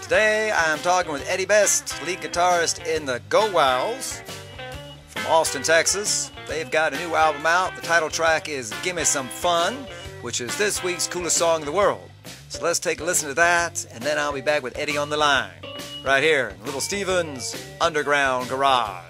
Today I'm talking with Eddie Best, lead guitarist in the Go Wows from Austin, Texas. They've got a new album out. The title track is Gimme Some Fun, which is this week's coolest song in the world. So let's take a listen to that, and then I'll be back with Eddie on the line, right here in Little Steven's Underground Garage.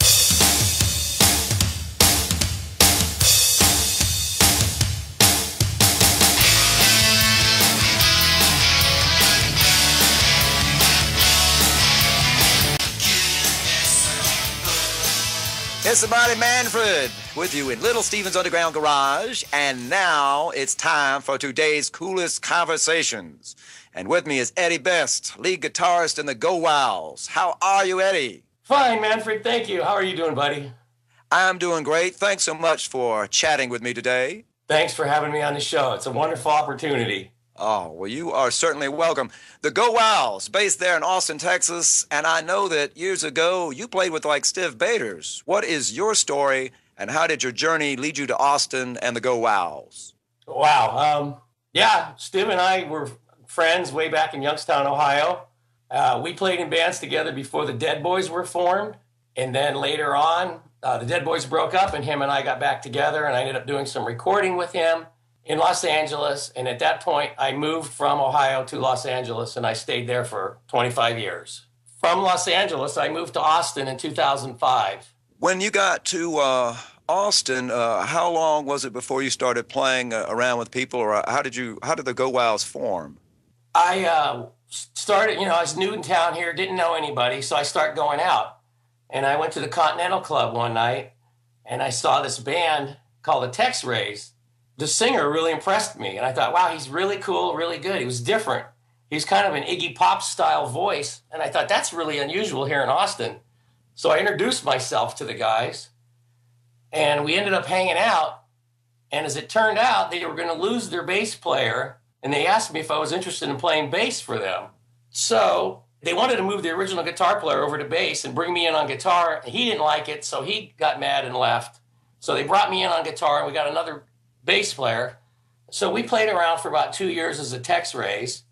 It's the mighty Manfred with you in Little Steven's Underground Garage, and now it's time for today's coolest conversations. And with me is Eddie Best, lead guitarist in the Go Wows. How are you, Eddie? Fine, Manfred. Thank you. How are you doing, buddy? I'm doing great. Thanks so much for chatting with me today. Thanks for having me on the show. It's a wonderful opportunity. Oh, well, you are certainly welcome. The Go Wows, based there in Austin, Texas, and I know that years ago you played with like Steve Baders. What is your story, and how did your journey lead you to Austin and the Go Wows? Wow. Yeah, Steve and I were friends way back in Youngstown, Ohio. We played in bands together before the Dead Boys were formed, and then later on, the Dead Boys broke up, and him and I got back together, and I ended up doing some recording with him in Los Angeles, and at that point, I moved from Ohio to Los Angeles, and I stayed there for 25 years. From Los Angeles, I moved to Austin in 2005. When you got to Austin, how long was it before you started playing around with people, or how did the Go Wows form? I started, I was new in town here, didn't know anybody, so I started going out. And I went to the Continental Club one night, and I saw this band called the Tex-Rays. The singer really impressed me, and I thought, wow, he's really cool, really good. He was different. He's kind of an Iggy Pop style voice, and I thought that's really unusual here in Austin. So I introduced myself to the guys, and we ended up hanging out, and as it turned out, they were going to lose their bass player, and they asked me if I was interested in playing bass for them. So they wanted to move the original guitar player over to bass and bring me in on guitar. He didn't like it, so he got mad and left. So they brought me in on guitar, and we got another bass player. So we played around for about 2 years as the Tex-Rays,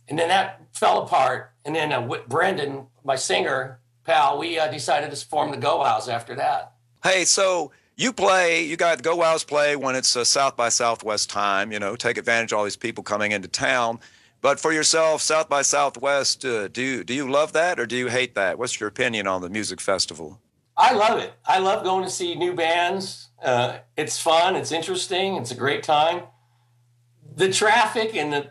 and then that fell apart. And then Brendan, my singer pal, we decided to form the Go Wows after that. Hey, so you got the Go Wows play when it's South by Southwest time, take advantage of all these people coming into town. But for yourself, South by Southwest, do you love that or do you hate that? What's your opinion on the music festival? I love it. I love going to see new bands. It's fun. It's interesting. It's a great time. The traffic and the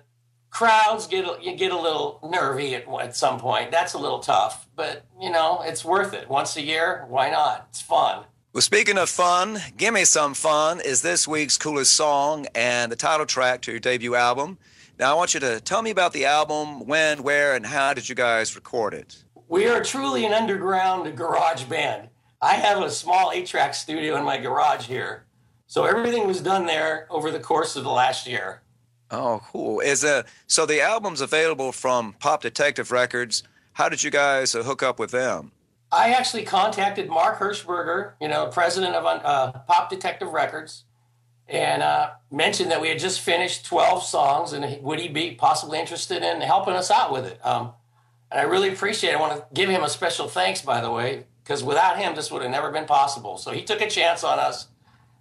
crowds get a little nervy at some point. That's a little tough, but it's worth it. Once a year, why not? It's fun. Well, speaking of fun, Gimme Some Fun is this week's coolest song and the title track to your debut album. Now, I want you to tell me about the album, when, where, and how did you guys record it? We are truly an underground garage band. I have a small 8-track studio in my garage here. So everything was done there over the course of the last year. Oh, cool. So the album's available from Pop Detective Records. How did you guys hook up with them? I actually contacted Mark Hirschberger, president of Pop Detective Records, and mentioned that we had just finished 12 songs, and would he be possibly interested in helping us out with it? And I really appreciate it. I want to give him a special thanks, by the way, because without him, this would have never been possible. So he took a chance on us,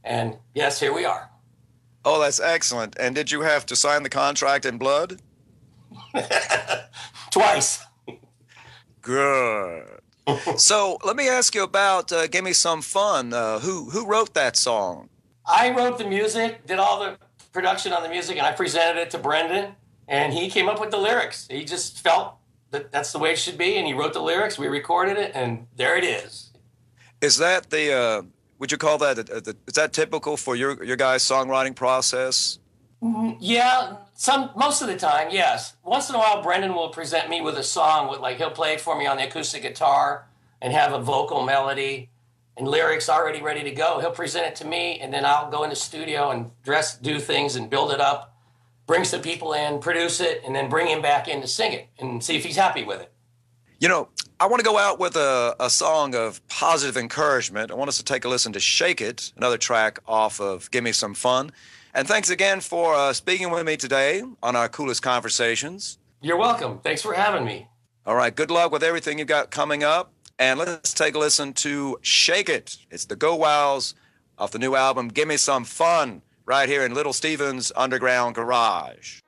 and yes, here we are. Oh, that's excellent. And did you have to sign the contract in blood? Twice. Good. So let me ask you about Gimme Some Fun. Who wrote that song? I wrote the music, did all the production on the music, and I presented it to Brendan, and he came up with the lyrics. He just felt that's the way it should be, and he wrote the lyrics, we recorded it, and there it is. Is that would you call that, is that typical for your guys' songwriting process? Yeah, most of the time, yes. Once in a while, Brendan will present me with a song, he'll play it for me on the acoustic guitar and have a vocal melody and lyrics already ready to go. He'll present it to me, and then I'll go in the studio and do things and build it up. Bring some people in, produce it, and then bring him back in to sing it and see if he's happy with it. I want to go out with a song of positive encouragement. I want us to take a listen to Shake It, another track off of Gimme Some Fun. And thanks again for speaking with me today on our coolest conversations. You're welcome. Thanks for having me. All right, good luck with everything you've got coming up. And let's take a listen to Shake It. It's the Go Wows off the new album, Gimme Some Fun, right here in Little Steven's Underground Garage.